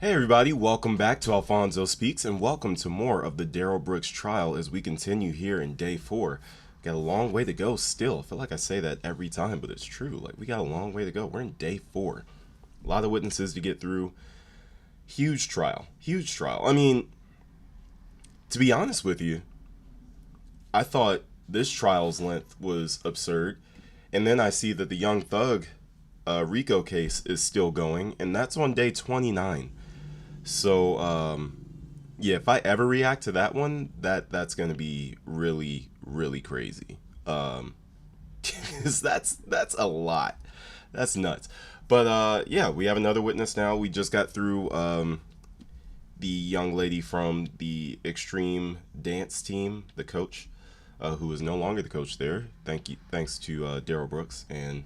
Hey everybody, welcome back to Alphonso Speaks and welcome to more of the Darrell Brooks trial as we continue here in day 4. Got a long way to go still. I feel like I say that every time, but it's true. Like, we got a long way to go. We're in day 4. A lot of witnesses to get through. Huge trial. Huge trial. I mean, to be honest with you, I thought this trial's length was absurd. And then I see that the Young Thug RICO case is still going, and that's on day 29. So, yeah, if I ever react to that one, that's going to be really, really crazy. 'Cause that's a lot. That's nuts. But, yeah, we have another witness now. We just got through the young lady from the extreme dance team, the coach, who is no longer the coach there. Thanks to Darrell Brooks and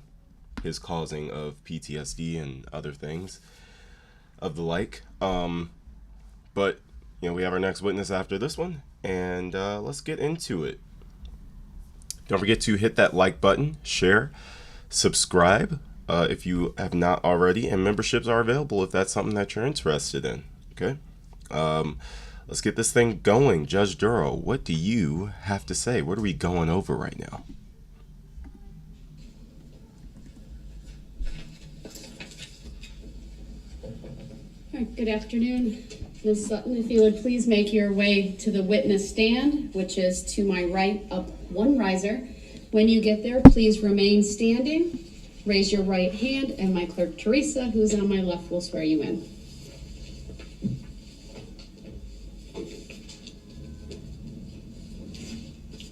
his causing of PTSD and other things of the like. But, we have our next witness after this one, and let's get into it. Don't forget to hit that like button, share, subscribe if you have not already, and memberships are available if that's something that you're interested in. Okay? Let's get this thing going. Judge Darrell, what do you have to say? What are we going over right now? Good afternoon, Ms. Sutton. If you would please make your way to the witness stand, which is to my right up one riser. When you get there, please remain standing. Raise your right hand, and my clerk Teresa, who's on my left, will swear you in.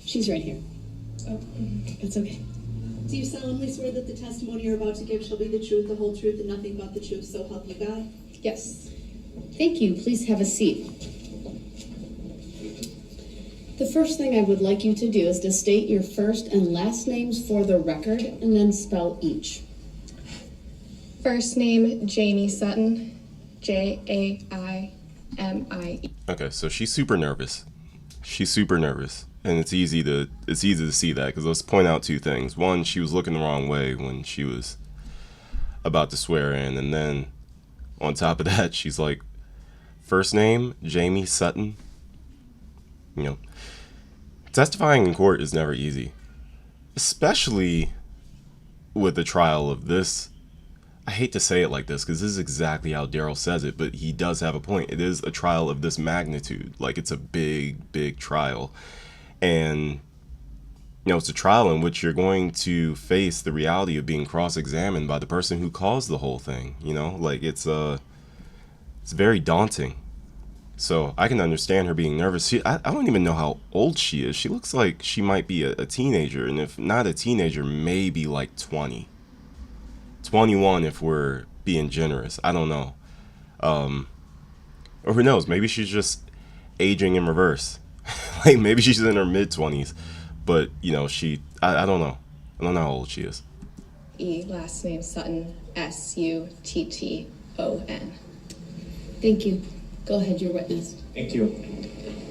She's right here. Oh, it's okay. Do you solemnly swear that the testimony you're about to give shall be the truth, the whole truth, and nothing but the truth, so help you God? Yes. Thank you. Please have a seat. The first thing I would like you to do is to state your first and last names for the record, and then spell each. First name, Jamie Sutton, Jaimie. Okay, so she's super nervous. And it's easy to see that, because let's point out two things. One, she was looking the wrong way when she was about to swear in, and then on top of that, she's like, first name, Jamie Sutton. Testifying in court is never easy, especially with a trial of this. I hate to say it like this because this is exactly how Darrell says it, but he does have a point. It is a trial of this magnitude. Like, it's a big, big trial. And, it's a trial in which you're going to face the reality of being cross-examined by the person who caused the whole thing. It's very daunting. So I can understand her being nervous. I don't even know how old she is. She looks like she might be a teenager, and if not a teenager, maybe like 20. 21 if we're being generous. I don't know. Or who knows? Maybe she's just aging in reverse. Like, maybe she's in her mid-20s. But, I don't know. I don't know how old she is. Last name Sutton, Sutton. Thank you. Go ahead, your witness. Thank you.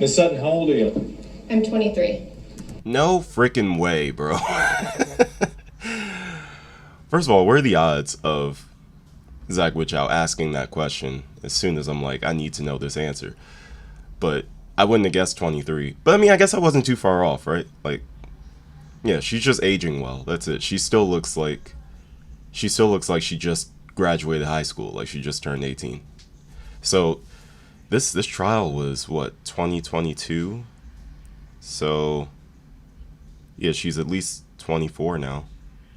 Miss Sutton, how old are you? I'm 23. No freaking way, bro. First of all, what are the odds of Zach Witchow asking that question as soon as I'm like, I need to know this answer? But I wouldn't have guessed 23. But I mean, I guess I wasn't too far off, right? Like, yeah, she's just aging well. That's it. She still looks like she just graduated high school, like she just turned 18. So this trial was what, 2022? So yeah, she's at least 24 now,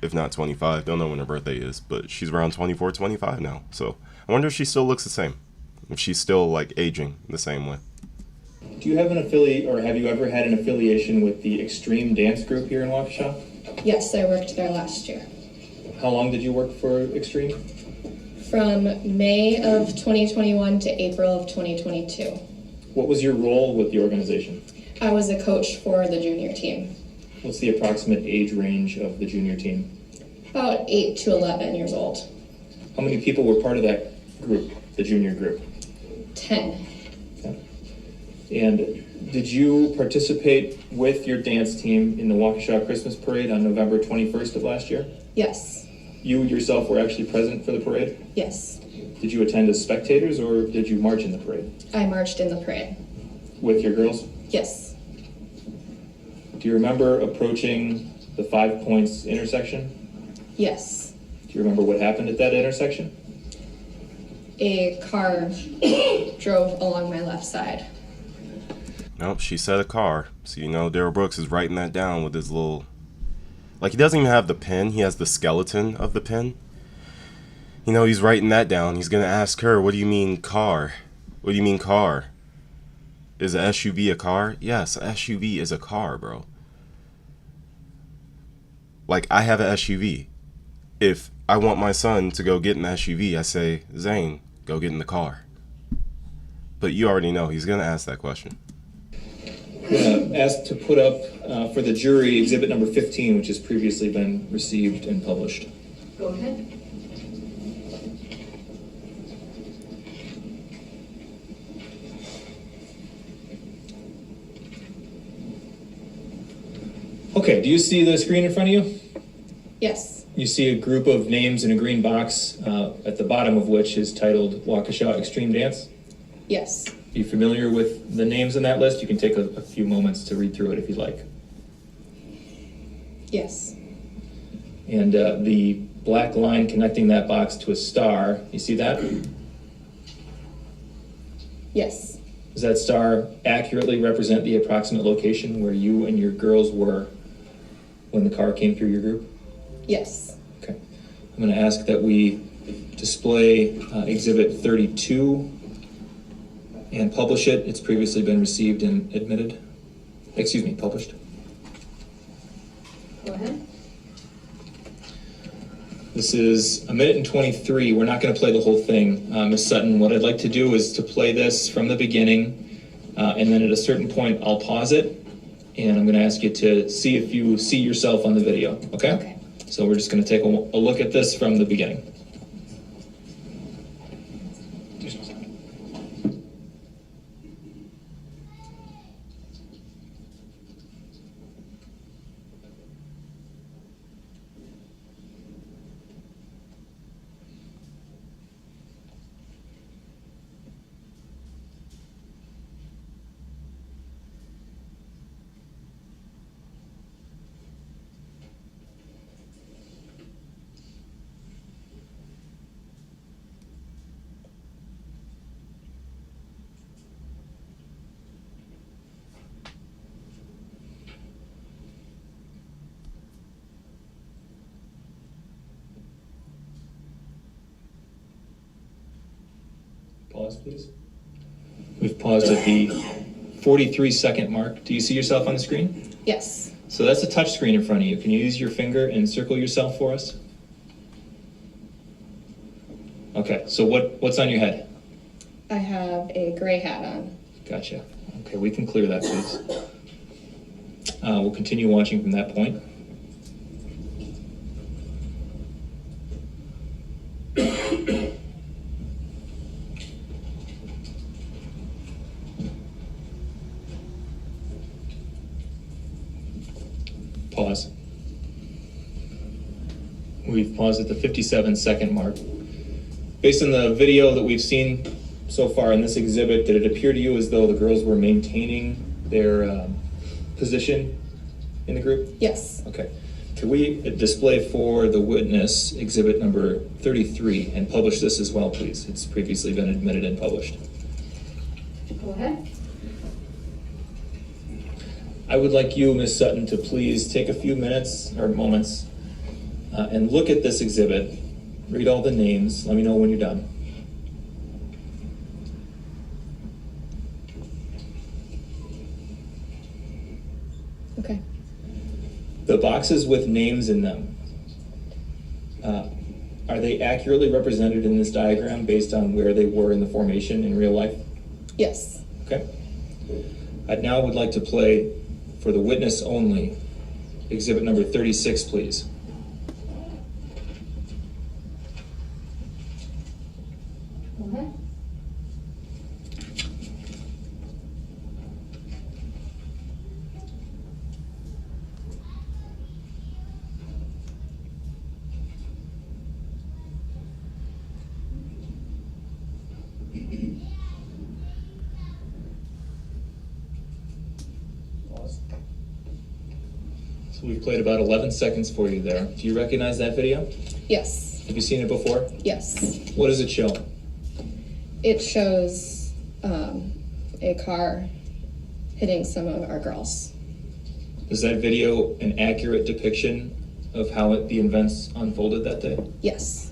if not 25. Don't know when her birthday is, but she's around 24, 25 now. So I wonder if she still looks the same, if she's still like aging the same way. Do you have an affiliate, or have you ever had an affiliation with the Extreme Dance Group here in Waukesha? Yes, I worked there last year. How long did you work for Extreme? From May of 2021 to April of 2022. What was your role with the organization? I was a coach for the junior team. What's the approximate age range of the junior team? About 8 to 11 years old. How many people were part of that group, the junior group? 10. Okay. And did you participate with your dance team in the Waukesha Christmas Parade on November 21st of last year? Yes. You yourself were actually present for the parade? Yes. Did you attend as spectators or did you march in the parade? I marched in the parade. With your girls? Yes. Do you remember approaching the 5 Points intersection? Yes. Do you remember what happened at that intersection? A car drove along my left side. Nope, she said a car. So you know Darrell Brooks is writing that down with his little... Like, he doesn't even have the pen. He has the skeleton of the pen. You know, he's writing that down. He's going to ask her, what do you mean car? What do you mean car? Is a SUV a car? Yes, a SUV is a car, bro. Like, I have an SUV. If I want my son to go get an SUV, I say, Zane, go get in the car. But you already know he's going to ask that question. Asked to put up for the jury exhibit number 15, which has previously been received and published. Go ahead. Okay, do you see the screen in front of you? Yes. You see a group of names in a green box, at the bottom of which is titled Waukesha Extreme Dance. Yes. Are you familiar with the names in that list? You can take a few moments to read through it if you'd like. Yes. And the black line connecting that box to a star, you see that? Yes. Does that star accurately represent the approximate location where you and your girls were when the car came through your group? Yes. Okay. I'm going to ask that we display exhibit 32 and publish it. It's previously been received and admitted. Excuse me, published. Go ahead. This is 1 minute and 23. We're not going to play the whole thing. Ms. Sutton, what I'd like to do is to play this from the beginning, and then at a certain point I'll pause it, and I'm going to ask you to see if you see yourself on the video, okay? Okay. So we're just going to take a look at this from the beginning. Pause, please. We've paused at the 43-second mark. Do you see yourself on the screen? Yes. So that's a touch screen in front of you. Can you use your finger and circle yourself for us? Okay, so what's on your head? I have a gray hat on. Gotcha. Okay, we can clear that, please. We'll continue watching from that point. Pause. We've paused at the 57-second mark. Based on the video that we've seen so far in this exhibit, did it appear to you as though the girls were maintaining their position in the group? Yes. Okay. Could we display for the witness exhibit number 33 and publish this as well, please? It's previously been admitted and published. Go ahead. I would like you, Ms. Sutton, to please take a few minutes or moments and look at this exhibit. Read all the names. Let me know when you're done. Okay. The boxes with names in them, are they accurately represented in this diagram based on where they were in the formation in real life? Yes. Okay. I now would like to play for the witness only, exhibit number 36, please. Go ahead. So we've played about 11 seconds for you there. Do you recognize that video? Yes. Have you seen it before? Yes. What does it show? It shows a car hitting some of our girls. Is that video an accurate depiction of how the events unfolded that day? Yes.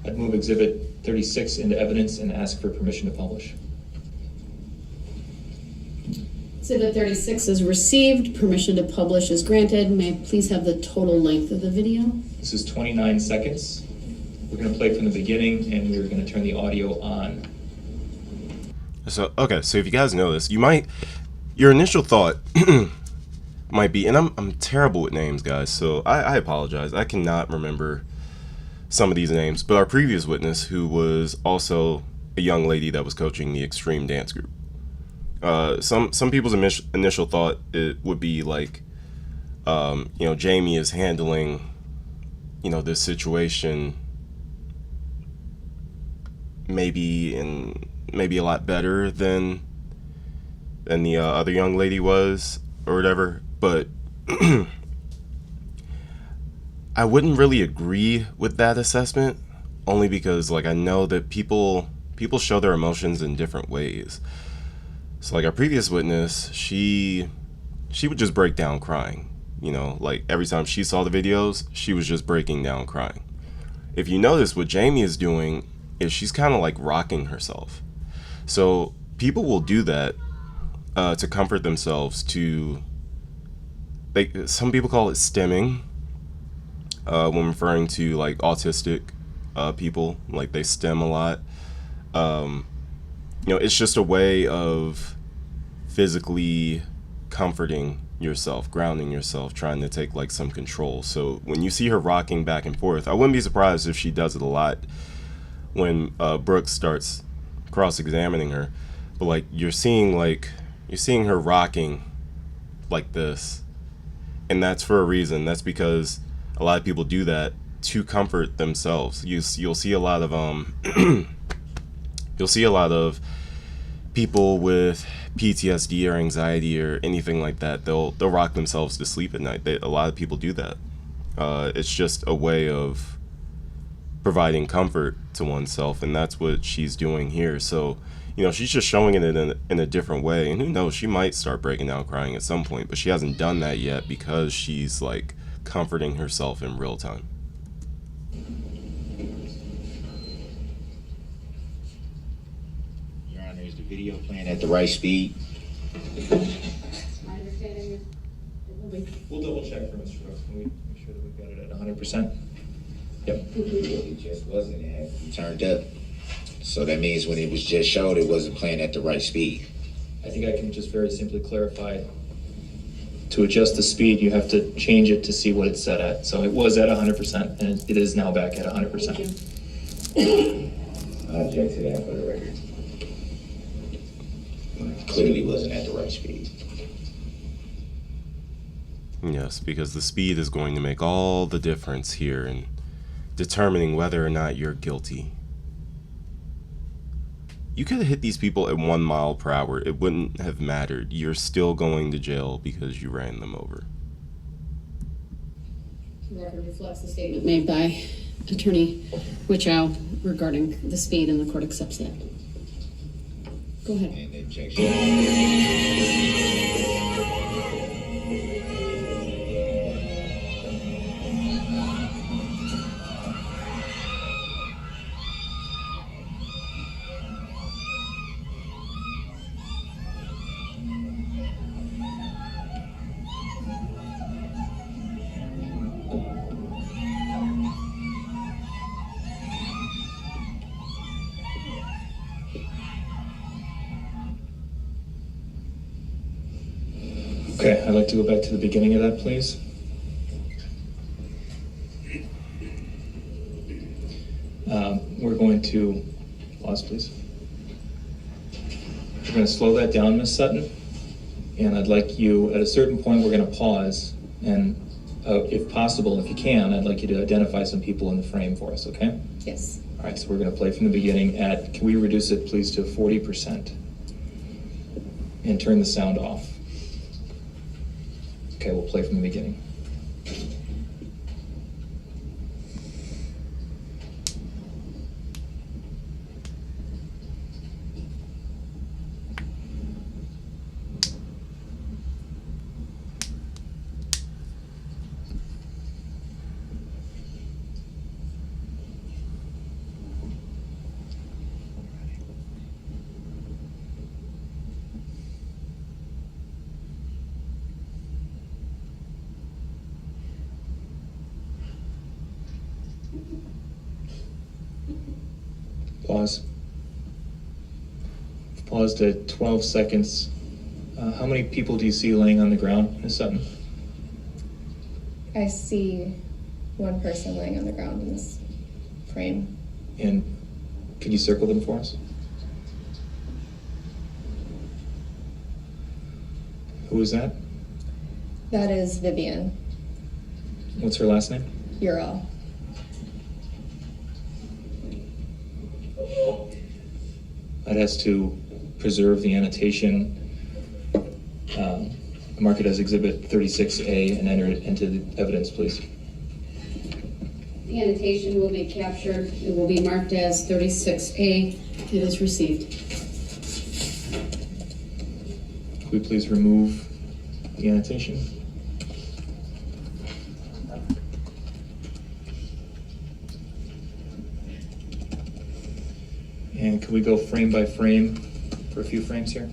I'd move Exhibit 36 into evidence and ask for permission to publish. Exhibit 36 is received. Permission to publish is granted. May I please have the total length of the video? This is 29 seconds. We're going to play from the beginning, and we're going to turn the audio on. So, okay, so if you guys know this, your initial thought might be, and I'm terrible with names, guys, so I apologize. I cannot remember some of these names, but our previous witness, who was also a young lady that was coaching the extreme dance group, some people's initial thought it would be like, Jamie is handling, this situation maybe a lot better than the other young lady was or whatever, but I wouldn't really agree with that assessment, only because I know that people show their emotions in different ways. So our previous witness, she would just break down crying, every time she saw the videos, she was just breaking down crying. If you notice, what Jamie is doing is she's kind of rocking herself. So people will do that to comfort themselves, some people call it stimming, when referring to autistic people, they stim a lot. It's just a way of physically comforting yourself, grounding yourself, trying to take some control. So when you see her rocking back and forth, I wouldn't be surprised if she does it a lot when Brooks starts cross-examining her. But you're seeing her rocking like this, and that's for a reason. That's because a lot of people do that to comfort themselves. You'll see a lot of people with PTSD or anxiety or anything like that. They'll rock themselves to sleep at night. A lot of people do that. It's just a way of providing comfort to oneself, and that's what she's doing here. So she's just showing it in a different way, and who knows, she might start breaking down crying at some point, but she hasn't done that yet because she's comforting herself in real time. Your Honor, is the video playing at the right speed? My understanding is it will be. We'll double check for Mr. Brooks. Can we make sure that we've got it at 100%? Yep. It just wasn't. It had to be turned up. So that means when it was just showed, it wasn't playing at the right speed. I think I can just very simply clarify. To adjust the speed, you have to change it to see what it's set at. So it was at 100%, and it is now back at 100%. I object to that for the record. It clearly wasn't at the right speed. Yes, because the speed is going to make all the difference here in determining whether or not you're guilty. You could have hit these people at 1 mile per hour. It wouldn't have mattered. You're still going to jail because you ran them over. The record reflects the statement made by Attorney Wichow regarding the speed, and the court accepts that. Go ahead. And the objection. Okay, I'd like to go back to the beginning of that, please. We're going to pause, please. We're going to slow that down, Ms. Sutton. And I'd like you, at a certain point, we're going to pause. And if possible, if you can, I'd like you to identify some people in the frame for us, okay? Yes. All right, so we're going to play from the beginning at, can we reduce it, please, to 40%? And turn the sound off. Okay, we'll play from the beginning. Pause. Paused at 12 seconds. How many people do you see laying on the ground, Ms. Sutton? I see one person laying on the ground in this frame. And could you circle them for us? Who is that? That is Vivian What's her last name? Ural. That has to preserve the annotation, mark it as Exhibit 36A, and enter it into the evidence, please. The annotation will be captured. It will be marked as 36A. It is received. Could we please remove the annotation? And can we go frame by frame for a few frames here?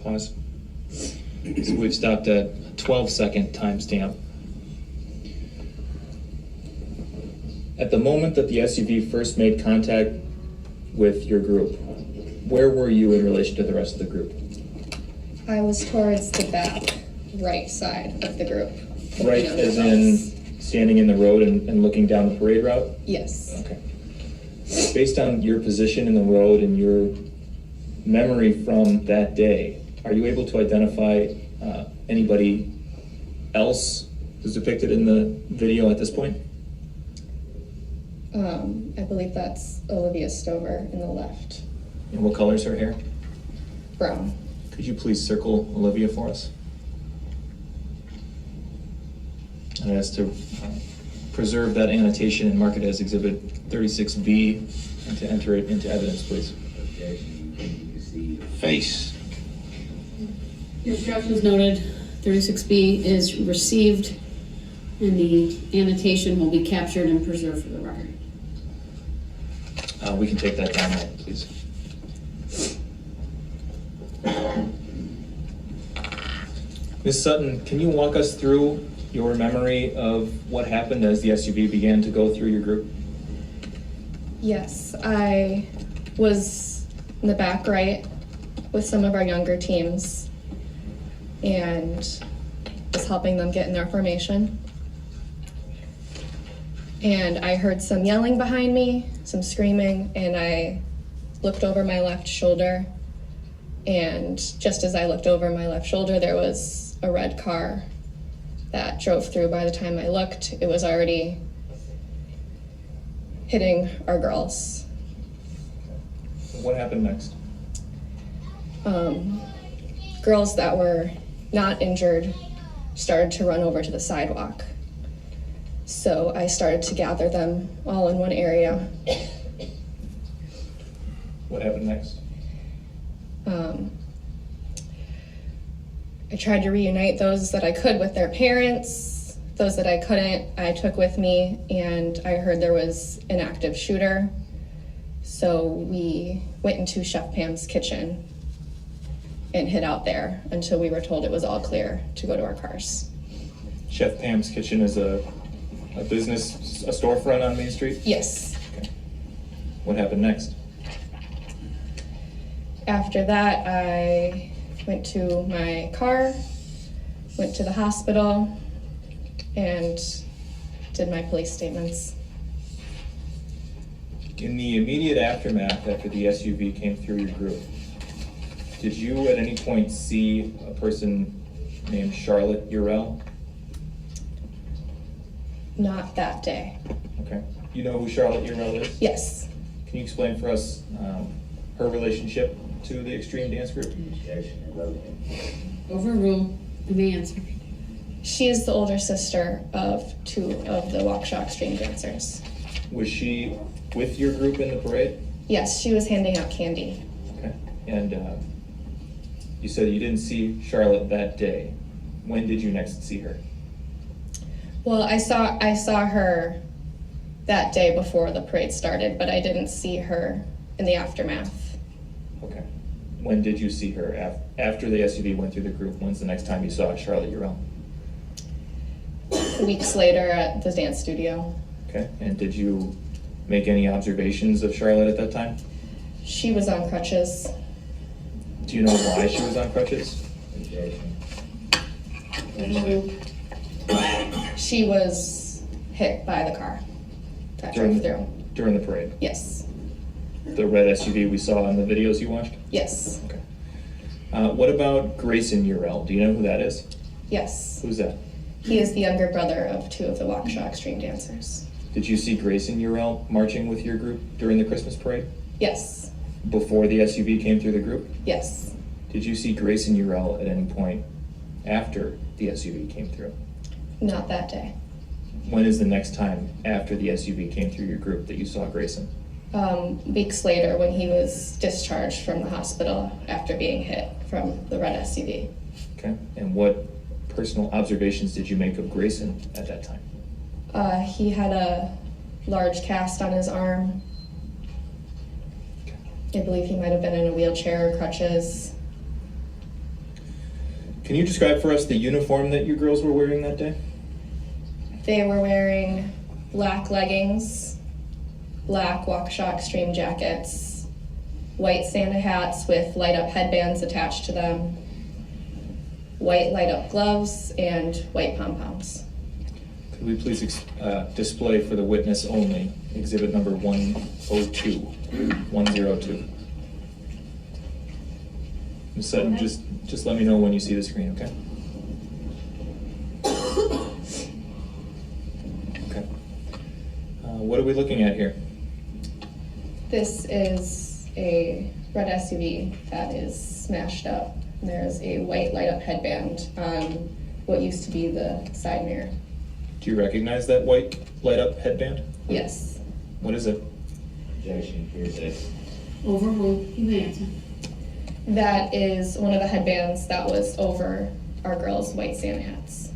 Pause. So we've stopped at a 12-second timestamp. At the moment that the SUV first made contact with your group, where were you in relation to the rest of the group? I was towards the back right side of the group. Right, looking as under in us. standing in the road and looking down the parade route? Yes. Okay. Based on your position in the road and your memory from that day, are you able to identify anybody else who's depicted in the video at this point? I believe that's Olivia Stover in the left. And what color is her hair? Brown. Could you please circle Olivia for us? And as to preserve that annotation and mark it as Exhibit 36B and to enter it into evidence, please. Face. Your objections noted. 36B is received, and the annotation will be captured and preserved for the record. We can take that down, please. Ms. Sutton, can you walk us through your memory of what happened as the SUV began to go through your group? Yes, I was in the back right with some of our younger teams and was helping them get in their formation. And I heard some yelling behind me, some screaming, and I looked over my left shoulder. And just as I looked over my left shoulder, there was a red car that drove through. By the time I looked, it was already hitting our girls. What happened next? Girls that were not injured started to run over to the sidewalk. So I started to gather them all in one area. What happened next? I tried to reunite those that I could with their parents. Those that I couldn't, I took with me, and I heard there was an active shooter. So we went into Chef Pam's kitchen and hid out there until we were told it was all clear to go to our cars. Chef Pam's Kitchen is a business, a storefront on Main Street? Yes. Okay. What happened next? After that, I went to my car, went to the hospital, and did my police statements. In the immediate aftermath after the SUV came through your group, did you at any point see a person named Charlotte Urell? Not that day. Okay. You know who Charlotte Urell is? Yes. Can you explain for us her relationship to the extreme dance group? Overrule. I may answer. She is the older sister of two of the Waukesha Extreme dancers. Was she with your group in the parade? Yes, she was handing out candy. Okay. And you said you didn't see Charlotte that day. When did you next see her? Well, I saw her that day before the parade started, but I didn't see her in the aftermath. Okay. When did you see her? After the SUV went through the group, when's the next time you saw Charlotte Urell? Weeks later at the dance studio. Okay, and did you make any observations of Charlotte at that time? She was on crutches. Do you know why she was on crutches? She was hit by the car that drove through. During the parade? Yes. The red SUV we saw in the videos you watched? Yes. Okay. What about Grayson Urell? Do you know who that is? Yes. Who's that? He is the younger brother of two of the Waukesha extreme dancers. Did you see Grayson Urell marching with your group during the Christmas parade? Yes. Before the SUV came through the group? Yes. Did you see Grayson Urell at any point after the SUV came through? Not that day. When is the next time after the SUV came through your group that you saw Grayson? Weeks later when he was discharged from the hospital after being hit from the red SUV. Okay. And what personal observations did you make of Grayson at that time? He had a large cast on his arm. I believe he might have been in a wheelchair or crutches. Can you describe for us the uniform that your girls were wearing that day? They were wearing black leggings, black Waukesha extreme jackets, white Santa hats with light-up headbands attached to them, white light-up gloves, and white pom-poms. Could we please display for the witness only exhibit number 102? 102. Ms. Sutton, just let me know when you see the screen, okay? Okay. What are we looking at here? This is a red SUV that is smashed up. There's a white light-up headband on what used to be the side mirror. Do you recognize that white light-up headband? Yes. What is it? Objection, hearsay. Overruled. You may answer. That is one of the headbands that was over our girls' white Santa hats.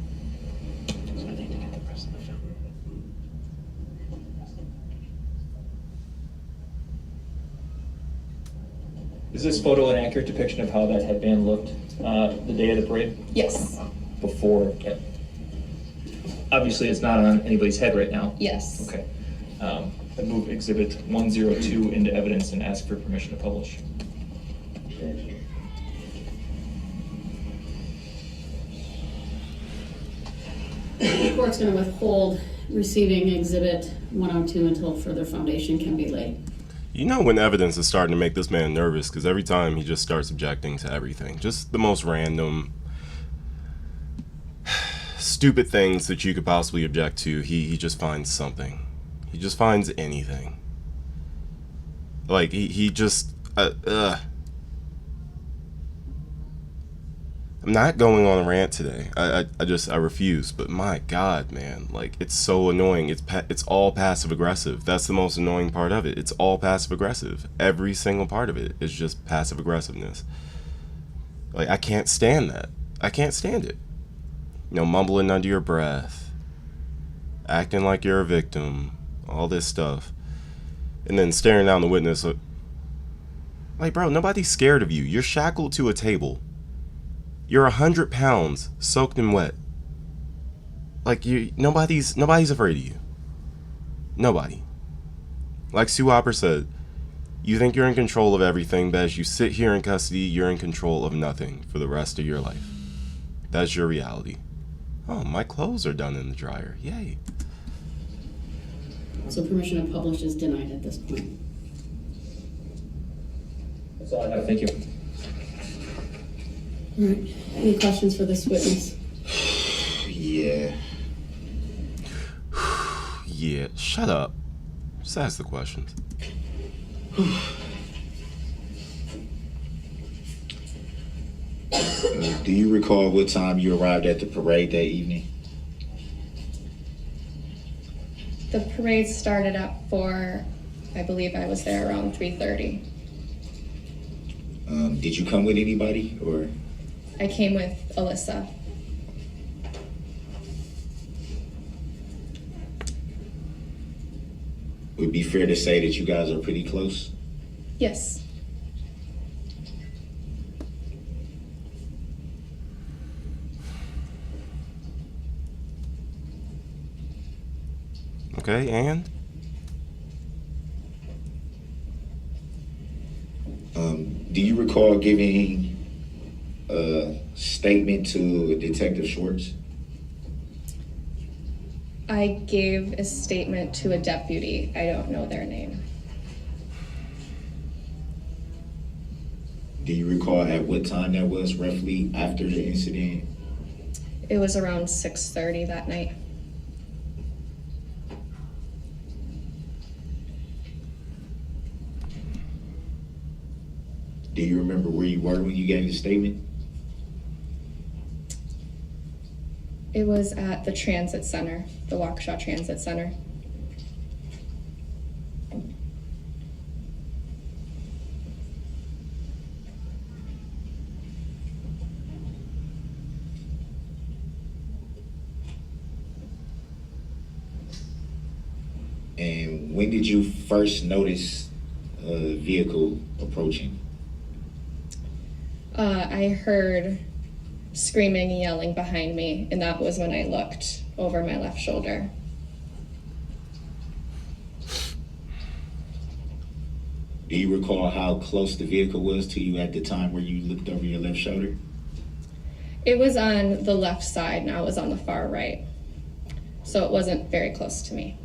Is this photo an accurate depiction of how that headband looked the day of the parade? Yes. Before? Obviously, it's not on anybody's head right now. Yes. Okay. I move exhibit 102 into evidence and ask for permission to publish. The court's going to withhold receiving exhibit 102 until further foundation can be laid. You know when evidence is starting to make this man nervous, because every time he just starts objecting to everything. Just the most random, stupid things that you could possibly object to, he just finds something. He just finds anything. Like, he just... I'm not going on a rant today. I refuse. But my God, man, like, it's so annoying. It's all passive aggressive. That's the most annoying part of it. It's all passive aggressive. Every single part of it is just passive aggressiveness. Like, I can't stand that. I can't stand it. You know, mumbling under your breath, acting like you're a victim, all this stuff, and then staring down the witness. Like, bro, nobody's scared of you. You're shackled to a table. You're 100 pounds, soaked in wet. Like, nobody's afraid of you. Nobody. Like Sue Hopper said, you think you're in control of everything, but as you sit here in custody, you're in control of nothing for the rest of your life. That's your reality. Oh, my clothes are done in the dryer. Yay. So permission to publish is denied at this point. That's all I have. Thank you. All right. Any questions for this witness? Yeah. Yeah, shut up. Just ask the questions. Do you recall what time you arrived at the parade that evening? The parade started at 4. I believe I was there around 3:30. Did you come with anybody, or? I came with Alyssa. Would it be fair to say that you guys are pretty close? Yes. Okay, and? Do you recall giving a statement to Detective Schwartz? I gave a statement to a deputy. I don't know their name. Do you recall at what time that was, roughly after the incident? It was around 6:30 that night. Do you remember where you were when you gave the statement? It was at the transit center, the Waukesha Transit Center. And when did you first notice a vehicle approaching? I heard screaming and yelling behind me, and that was when I looked over my left shoulder. Do you recall how close the vehicle was to you at the time where you looked over your left shoulder? It was on the left side, and I was on the far right, so it wasn't very close to me.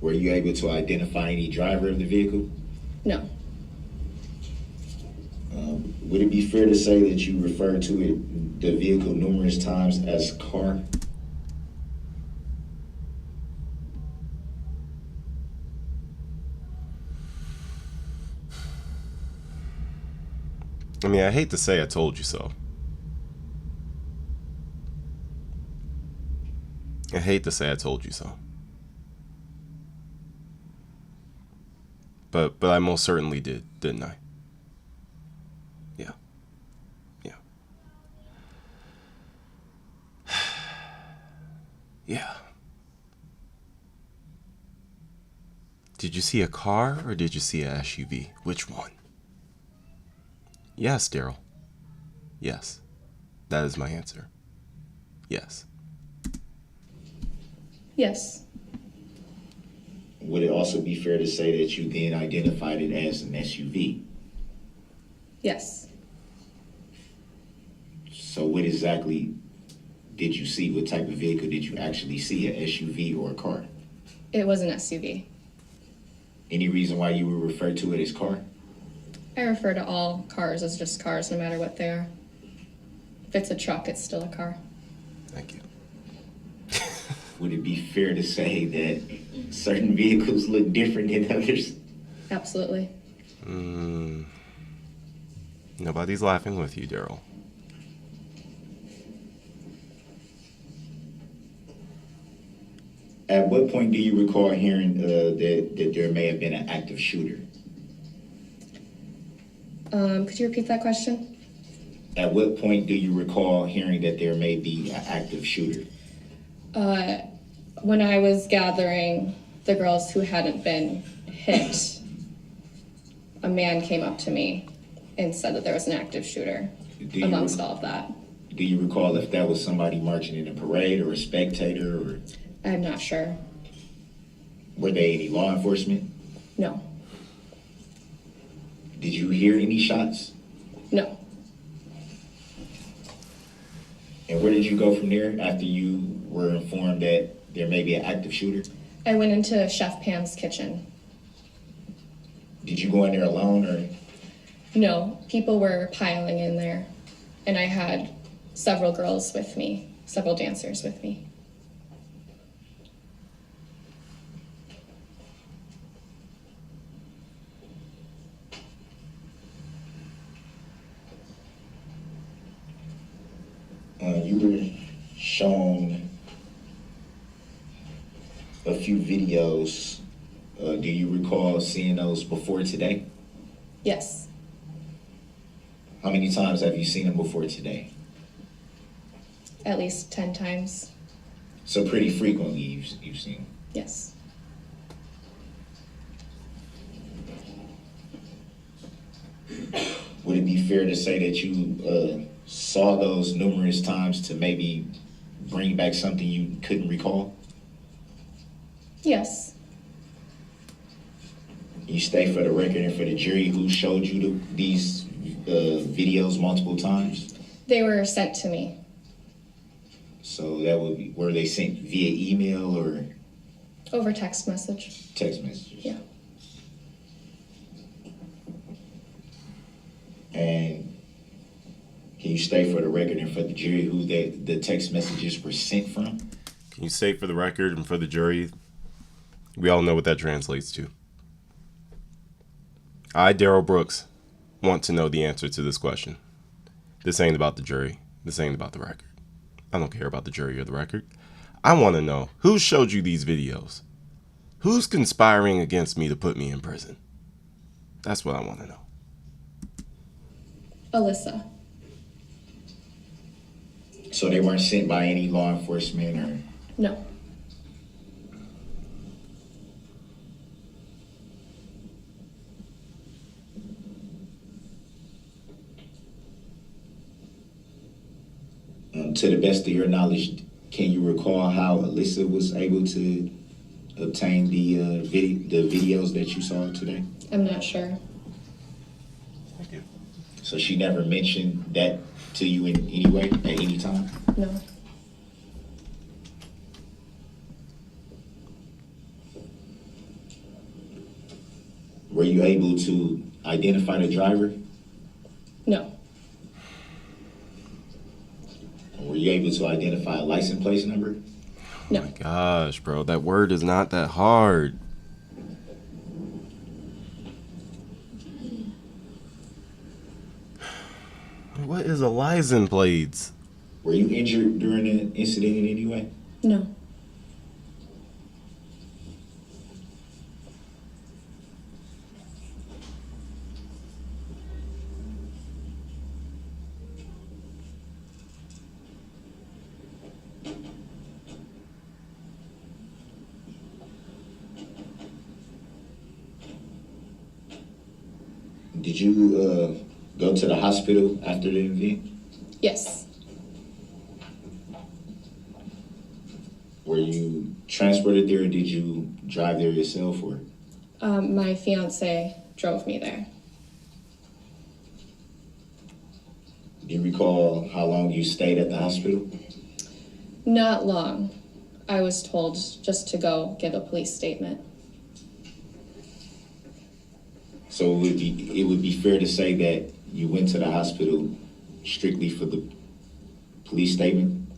Were you able to identify any driver of the vehicle? No. Would it be fair to say that you referred to the vehicle numerous times as car? I mean, I hate to say I told you so. I hate to say I told you so. But I most certainly did, didn't I? Yeah. Yeah. Yeah. Did you see a car or did you see a SUV? Which one? Yes, Darrell. Yes. That is my answer. Yes. Yes. Would it also be fair to say that you then identified it as an SUV? Yes. So what exactly did you see? What type of vehicle did you actually see, an SUV or a car? It was an SUV. Any reason why you would refer to it as car? I refer to all cars as just cars, no matter what they are. If it's a truck, it's still a car. Thank you. Would it be fair to say that certain vehicles look different than others? Absolutely. Nobody's laughing with you, Darrell. At what point do you recall hearing that there may have been an active shooter? Could you repeat that question? At what point do you recall hearing that there may be an active shooter? When I was gathering the girls who hadn't been hit, a man came up to me and said that there was an active shooter amongst all of that. Do you recall if that was somebody marching in a parade or a spectator, or I'm not sure. were they any law enforcement? No. Did you hear any shots? No. And where did you go from there after you were informed that there may be an active shooter? I went into Chef Pam's kitchen. Did you go in there alone, or? No, people were piling in there, and I had several girls with me, several dancers with me. You were shown a few videos. Do you recall seeing those before today? Yes. How many times have you seen him before today? At least 10 times. So pretty frequently you've seen him. Yes. Would it be fair to say that you saw those numerous times to maybe bring back something you couldn't recall? Yes. You stay for the record and for the jury, who showed you these videos multiple times? They were sent to me. So that would be, were they sent via email or Over text message. text messages? Yeah. And can you state for the record and for the jury who the text messages were sent from? Can you state for the record and for the jury? We all know what that translates to. I, Darrell Brooks, want to know the answer to this question. This ain't about the jury. This ain't about the record. I don't care about the jury or the record. I want to know who showed you these videos. Who's conspiring against me to put me in prison? That's what I want to know. Alyssa. So they weren't sent by any law enforcement or? No. To the best of your knowledge, can you recall how Alyssa was able to obtain the videos that you saw today? I'm not sure. Thank you. So she never mentioned that to you in any way, at any time? No. Were you able to identify the driver? No. Were you able to identify a license plate number? No. Gosh, bro, that word is not that hard. What is a license plate? Were you injured during the incident in any way? No. Did you go to the hospital after the event? Yes. Were you transported there or did you drive there yourself or? My fiance drove me there. Do you recall how long you stayed at the hospital? Not long. I was told just to go give a police statement. So it would be fair to say that you went to the hospital strictly for the police statement?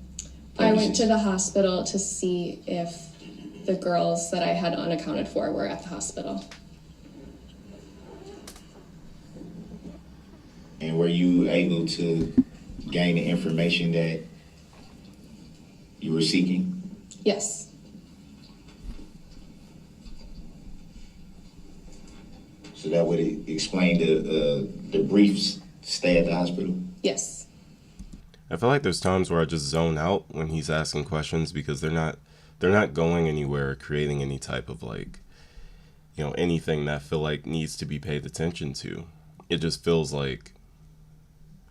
I went to the hospital to see if the girls that I had unaccounted for were at the hospital. And were you able to gain the information that you were seeking? Yes. So that would explain the brief stay at the hospital? Yes. I feel like there's times where I just zone out when he's asking questions because they're not going anywhere, creating any type of anything that I feel like needs to be paid attention to. It just feels like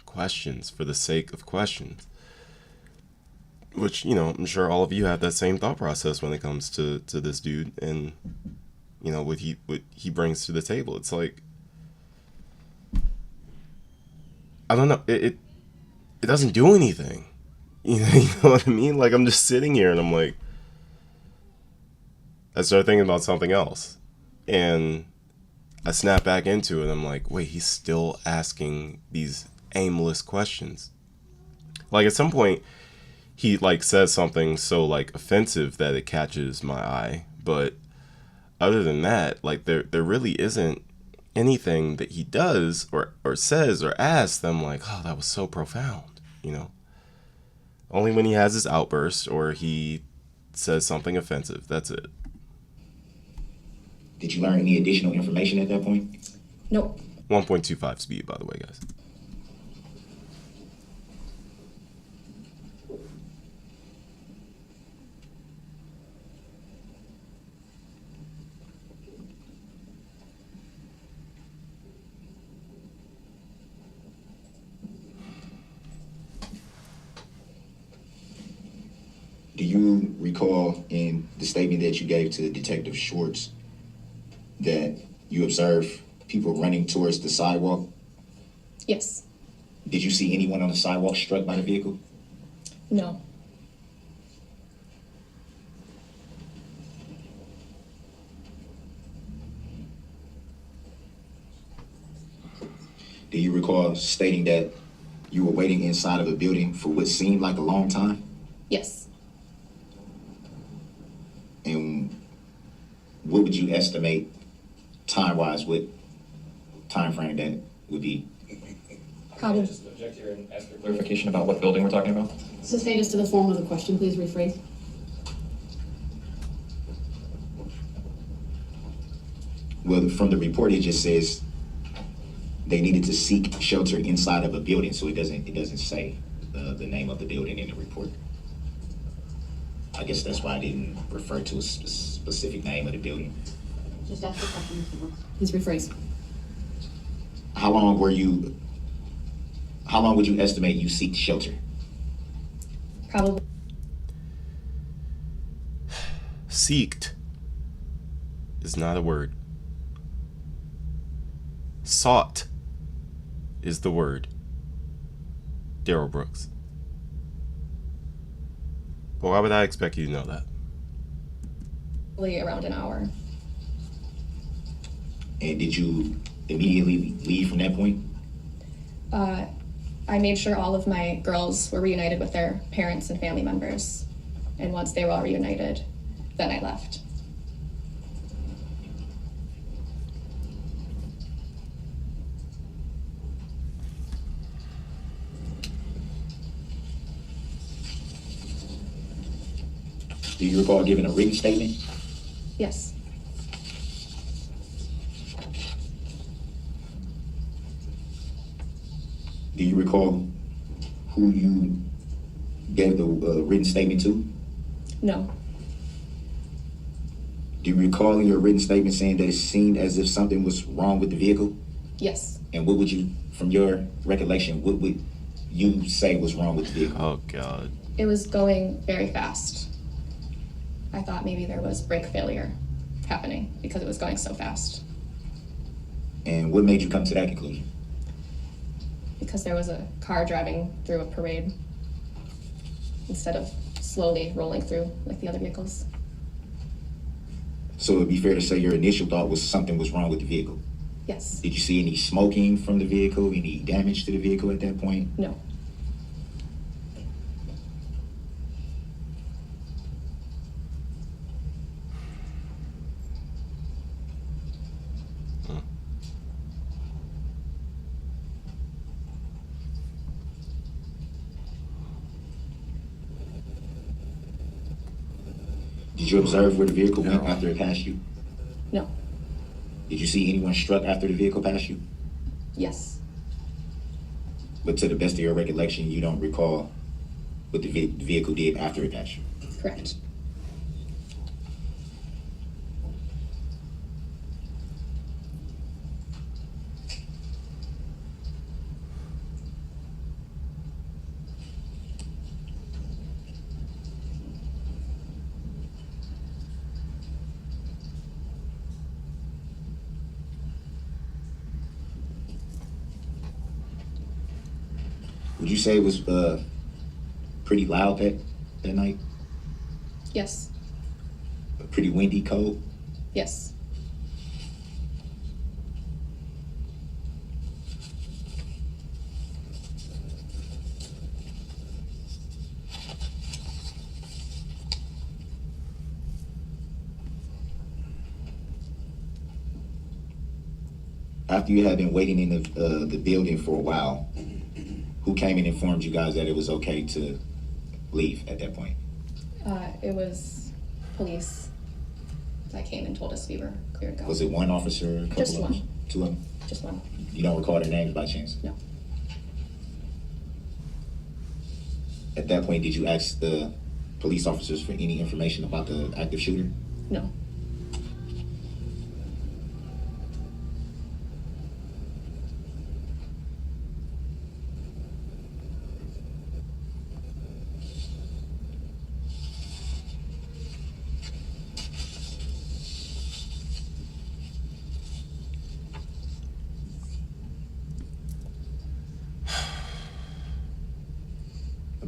questions for the sake of questions. Which, I'm sure all of you have that same thought process when it comes to this dude and, what he brings to the table. It's like, I don't know, it doesn't do anything. You know what I mean? Like, I'm just sitting here and I'm like, I start thinking about something else. And I snap back into it. I'm like, wait, he's still asking these aimless questions. Like, at some point, he, says something so, offensive that it catches my eye. But other than that, there really isn't anything that he does or says or asks them like, oh, that was so profound, Only when he has his outburst or he says something offensive. That's it. Did you learn any additional information at that point? Nope. 1.25 speed, by the way, guys. Do you recall in the statement that you gave to Detective Schwartz that you observed people running towards the sidewalk? Yes. Did you see anyone on the sidewalk struck by the vehicle? No. Do you recall stating that you were waiting inside of a building for what seemed like a long time? Yes. And what would you estimate time-wise what time frame that would be? Probably. Just object here and ask for clarification about what building we're talking about. Sustain us to the form of the question, please rephrase. Well, from the report, it just says they needed to seek shelter inside of a building, so it doesn't say the name of the building in the report. I guess that's why I didn't refer to a specific name of the building. Just ask the question, Mr. Brooks. Please rephrase. How long would you estimate you seek shelter? Probably. Seeked is not a word. Sought is the word. Darrell Brooks. But why would I expect you to know that? Around an hour. And did you immediately leave from that point? I made sure all of my girls were reunited with their parents and family members. And once they were all reunited, then I left. Do you recall giving a written statement? Yes. Do you recall who you gave the written statement to? No. Do you recall in your written statement saying that it seemed as if something was wrong with the vehicle? Yes. And what would you, from your recollection, what would you say was wrong with the vehicle? Oh, God. It was going very fast. I thought maybe there was brake failure happening because it was going so fast. And what made you come to that conclusion? Because there was a car driving through a parade instead of slowly rolling through like the other vehicles. So it would be fair to say your initial thought was something was wrong with the vehicle. Yes. Did you see any smoking from the vehicle, any damage to the vehicle at that point? No. Did you observe where the vehicle went after it passed you? No. Did you see anyone struck after the vehicle passed you? Yes. But to the best of your recollection, you don't recall what the vehicle did after it passed you? Correct. Would you say it was pretty loud that night? Yes. Pretty windy, cold? Yes. After you had been waiting in the building for a while, who came and informed you guys that it was okay to leave at that point? It was police that came and told us we were clear to go. Was it one officer, a couple Just of one. them? Two of them? Just one. You don't recall their names by chance? No. At that point, did you ask the police officers for any information about the active shooter? No.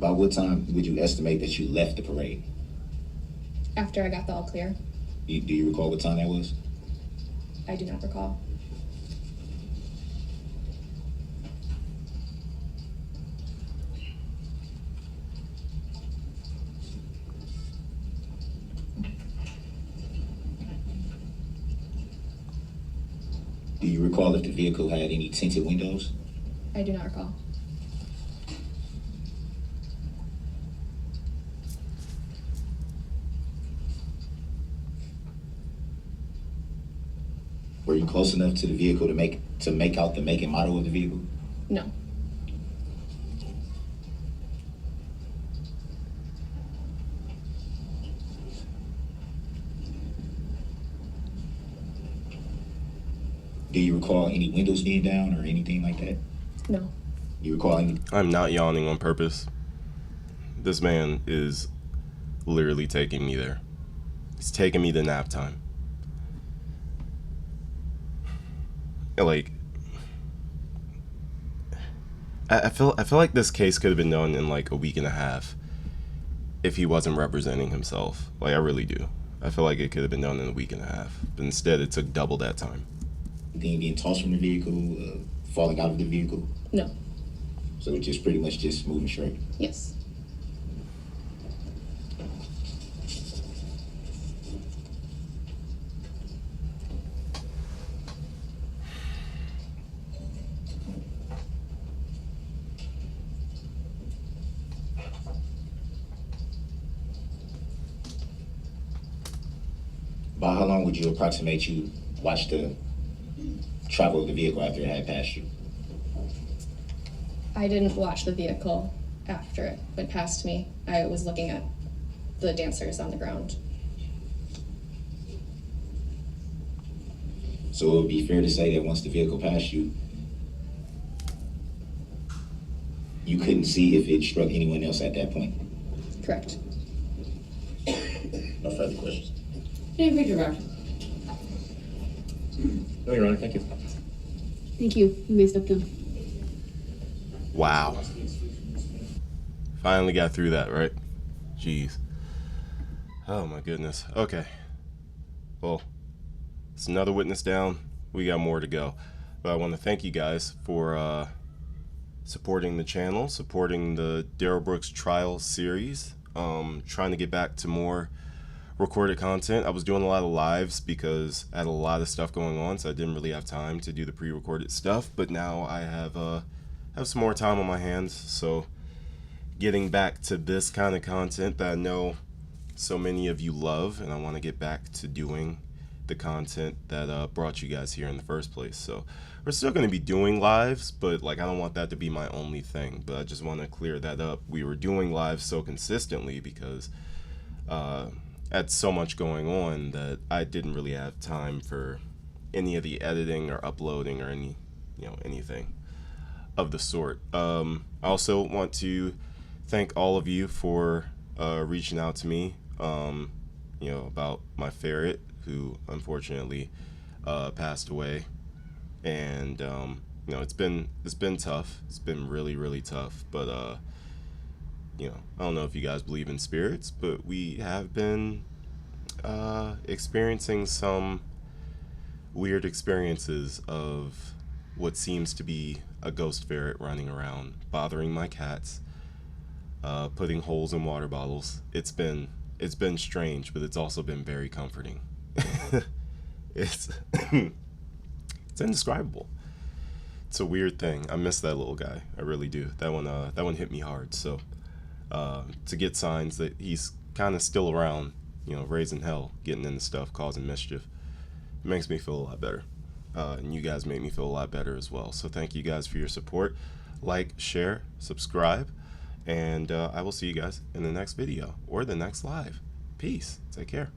About what time would you estimate that you left the parade? After I got the all clear. Do you recall what time that was? I do not recall. Do you recall if the vehicle had any tinted windows? I do not recall. Were you close enough to the vehicle to make out the make and model of the vehicle? No. Do you recall any windows being down or anything like that? No. You recall any? I'm not yawning on purpose. This man is literally taking me there. He's taking me to nap time. Like, I feel like this case could have been done in like a week and a half if he wasn't representing himself. Like, I really do. I feel like it could have been done in a week and a half, but instead it took double that time. Anything being tossed from the vehicle, falling out of the vehicle? No. So it's just pretty much just moving straight. Yes. About how long would you approximate you watched the travel of the vehicle after it had passed you? I didn't watch the vehicle after it went past me. I was looking at the dancers on the ground. So it would be fair to say that once the vehicle passed you, you couldn't see if it struck anyone else at that point. Correct. No further questions. Hey, read your record. No, Your Honor, thank you. Thank you. You may step down. Wow. Finally got through that, right? Jeez. Oh my goodness. Okay. Well, it's another witness down. We got more to go. But I want to thank you guys for supporting the channel, supporting the Darrell Brooks trial series. Trying to get back to more recorded content. I was doing a lot of lives because I had a lot of stuff going on, so I didn't really have time to do the pre-recorded stuff. But now I have some more time on my hands, so getting back to this kind of content that I know so many of you love, and I want to get back to doing the content that brought you guys here in the first place. So we're still going to be doing lives, but like I don't want that to be my only thing. But I just want to clear that up. We were doing lives so consistently because I had so much going on that I didn't really have time for any of the editing or uploading or anything of the sort. I also want to thank all of you for reaching out to me, about my ferret who unfortunately passed away, and it's been tough. It's been really, really tough. But I don't know if you guys believe in spirits, but we have been experiencing some weird experiences of what seems to be a ghost ferret running around, bothering my cats, putting holes in water bottles. It's been strange, but it's also been very comforting. It's indescribable. It's a weird thing. I miss that little guy. I really do. That one hit me hard. So to get signs that he's kind of still around, raising hell, getting into stuff, causing mischief, it makes me feel a lot better. And you guys make me feel a lot better as well. So thank you guys for your support. Like, share, subscribe, and I will see you guys in the next video or the next live. Peace. Take care.